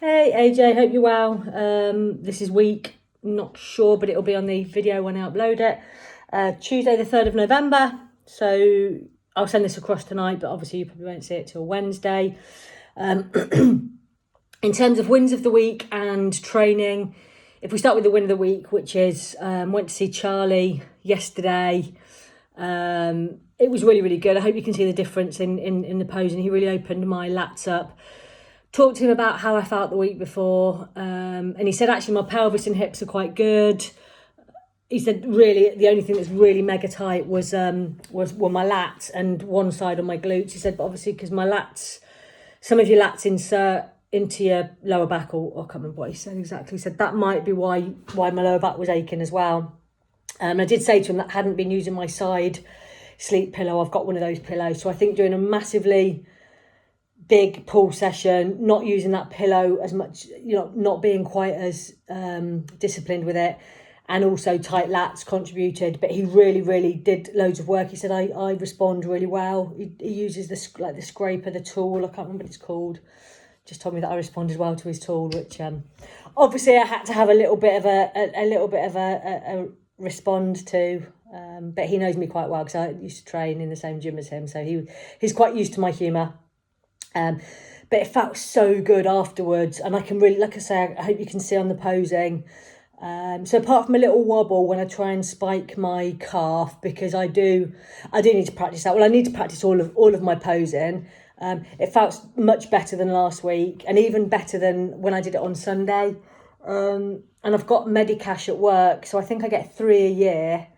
Hey AJ, hope you're well. This is week, not sure, but it'll be on the video when I upload it. Tuesday the 3rd of November. So I'll send this across tonight, but obviously you probably won't see it till Wednesday. In terms of wins of the week and training, if we start with the win of the week, which is went to see Charlie yesterday. It was really, really good. I hope you can see the difference in the posing. He really opened my lats up. Talked to him about how I felt the week before, and he said actually my pelvis and hips are quite good. He said really the only thing that's really mega tight were my lats and one side on my glutes. He said, but obviously because my lats, some of your lats insert into your lower back, or I can't remember what he said exactly. He said that might be why my lower back was aching as well. I did say to him that I hadn't been using my side sleep pillow. I've got one of those pillows, so I think doing a massively big pull session, not using that pillow as much, not being quite as disciplined with it, and also tight lats contributed. But he really, really did loads of work. He said I respond really well. He uses the scraper, the tool. I can't remember what it's called. Just told me that I responded well to his tool, which obviously I had to have a little bit of a respond to. But he knows me quite well because I used to train in the same gym as him, so he's quite used to my humour. But it felt so good afterwards, and I can really, like I say, I hope you can see on the posing. So apart from a little wobble when I try and spike my calf, because I do need to practice that. Well, I need to practice all of my posing. It felt much better than last week, and even better than when I did it on Sunday. And I've got Medicash at work, so I think I get 3 a year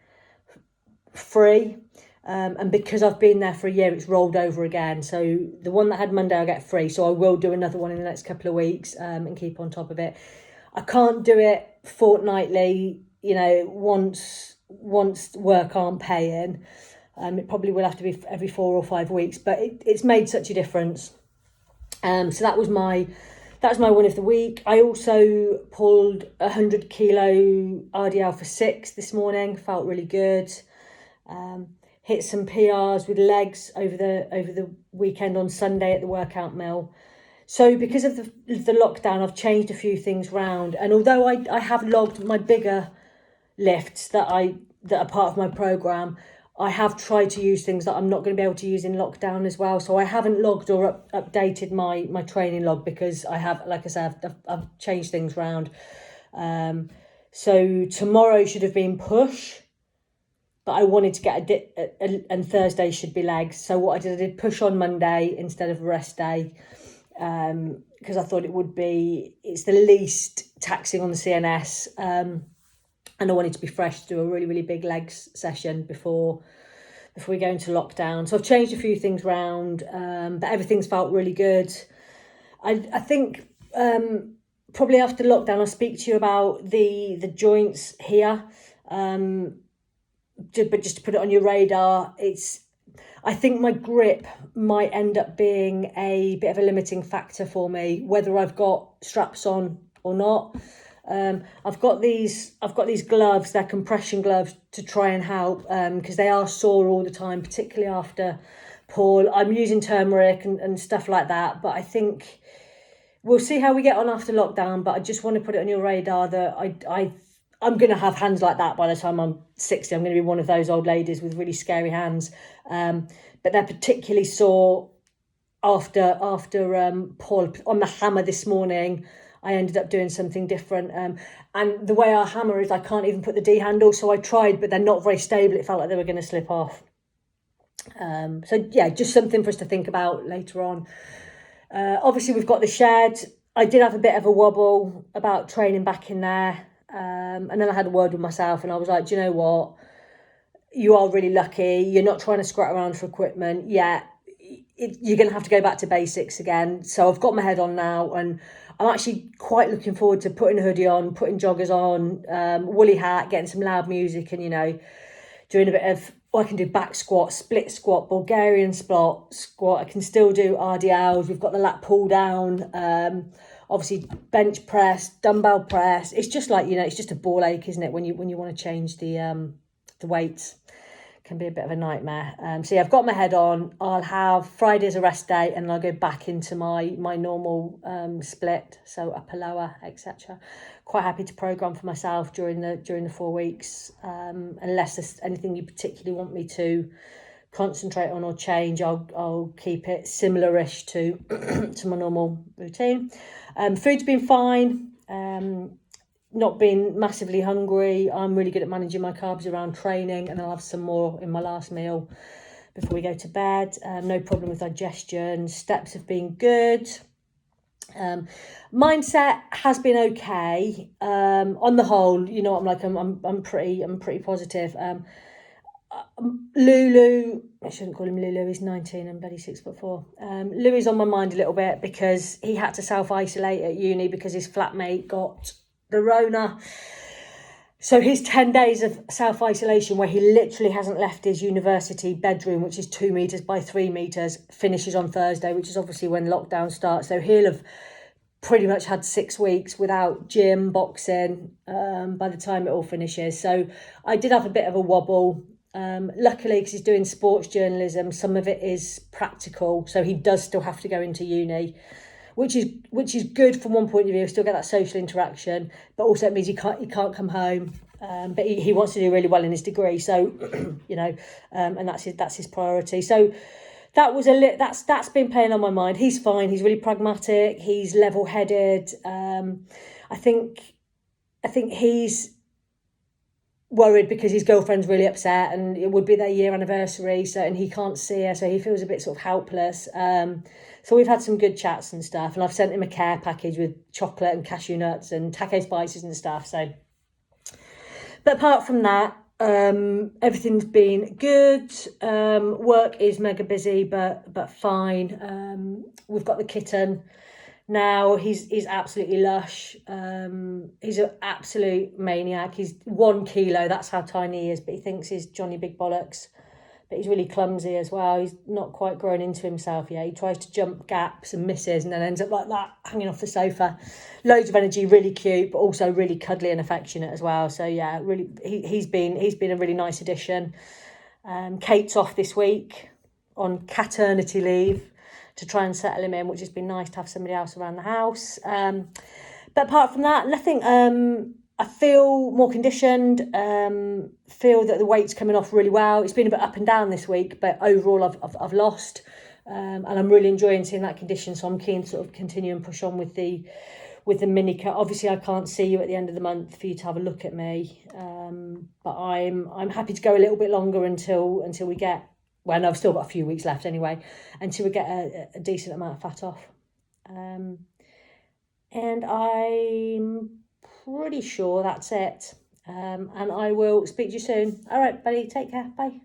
free. And because I've been there for a year, it's rolled over again. So the one that had Monday, I get free. So I will do another one in the next couple of weeks and keep on top of it. I can't do it fortnightly, once work aren't paying. It probably will have to be every 4 or 5 weeks, but it's made such a difference. So that was my win of the week. I also pulled 100 kilo RDL for 6 this morning. Felt really good. Hit some PRs with legs over the weekend on Sunday at the workout mill. So because of the lockdown, I've changed a few things round. And although I have logged my bigger lifts that are part of my program, I have tried to use things that I'm not going to be able to use in lockdown as well. So I haven't logged or updated my training log because I have, like I said, I've changed things round. So tomorrow should have been push, but I wanted to get and Thursday should be legs. So what I did push on Monday instead of rest day, because I thought it's the least taxing on the CNS, and I wanted to be fresh to do a really, really big legs session before we go into lockdown. So I've changed a few things round, but everything's felt really good. I think probably after lockdown I'll speak to you about the joints here. But just to put it on your radar, I think my grip might end up being a bit of a limiting factor for me, whether I've got straps on or not. I've got these gloves, they're compression gloves to try and help, because they are sore all the time, particularly after pull. I'm using turmeric and stuff like that, but I think we'll see how we get on after lockdown. But I just want to put it on your radar that I'm going to have hands like that by the time I'm 60. I'm going to be one of those old ladies with really scary hands. But they're particularly sore after pull. On the hammer this morning, I ended up doing something different. And the way our hammer is, I can't even put the D handle. So I tried, but they're not very stable. It felt like they were going to slip off. So yeah, just something for us to think about later on. Obviously, we've got the shed. I did have a bit of a wobble about training back in there. And then I had a word with myself and I was like, do you know what? You are really lucky. You're not trying to scrap around for equipment yet. You're going to have to go back to basics again. So I've got my head on now, and I'm actually quite looking forward to putting a hoodie on, putting joggers on, woolly hat, getting some loud music, and doing a bit of, I can do back squat, split squat, Bulgarian squat. I can still do RDLs. We've got the lat pull down. Obviously bench press, dumbbell press. It's just like, it's just a ball ache, isn't it? When you want to change the weights can be a bit of a nightmare. So yeah, I've got my head on. I'll have Friday as a rest day, and I'll go back into my normal split, so upper, lower, etc. Quite happy to program for myself during the 4 weeks, unless there's anything you particularly want me to concentrate on or change. I'll keep it similar-ish to to my normal routine. Food's been fine. Not been massively hungry. I'm really good at managing my carbs around training, and I'll have some more in my last meal before we go to bed. No problem with digestion. Steps have been good. Mindset has been okay. On the whole, you know, I'm pretty positive. Lulu, I shouldn't call him Lulu, he's 19 and bloody 6'4". Louis on my mind a little bit because he had to self-isolate at uni because his flatmate got the Rona. So his 10 days of self-isolation, where he literally hasn't left his university bedroom, which is 2 meters by 3 meters, finishes on Thursday, which is obviously when lockdown starts. So he'll have pretty much had 6 weeks without gym, boxing, by the time it all finishes. So I did have a bit of a wobble. Luckily, because he's doing sports journalism, some of it is practical, so he does still have to go into uni, which is good from one point of view. Still get that social interaction, but also it means he can't come home. But he wants to do really well in his degree, so you know, and that's his priority. So that was that's been playing on my mind. He's fine. He's really pragmatic. He's level-headed. I think he's worried because his girlfriend's really upset, and it would be their year anniversary, so, and he can't see her, so he feels a bit sort of helpless. So we've had some good chats and stuff, and I've sent him a care package with chocolate and cashew nuts and taco spices and stuff. So, but apart from that, everything's been good. Work is mega busy, but fine. We've got the kitten now. He's absolutely lush. He's an absolute maniac. He's 1 kilo. That's how tiny he is, but he thinks he's Johnny Big Bollocks. But he's really clumsy as well. He's not quite grown into himself yet. He tries to jump gaps and misses, and then ends up like that, hanging off the sofa. Loads of energy, really cute, but also really cuddly and affectionate as well. So yeah, really, he's been a really nice addition. Kate's off this week on caternity leave to try and settle him in, which has been nice to have somebody else around the house. But apart from that, nothing. I feel more conditioned, feel that the weight's coming off really well. It's been a bit up and down this week, but overall I've lost, and I'm really enjoying seeing that condition, so I'm keen to sort of continue and push on with the mini cut. Obviously I can't see you at the end of the month for you to have a look at me, but I'm happy to go a little bit longer until we get, well, no, I've still got a few weeks left anyway, until we get a decent amount of fat off. And I'm pretty sure that's it. And I will speak to you soon. All right, buddy, take care. Bye.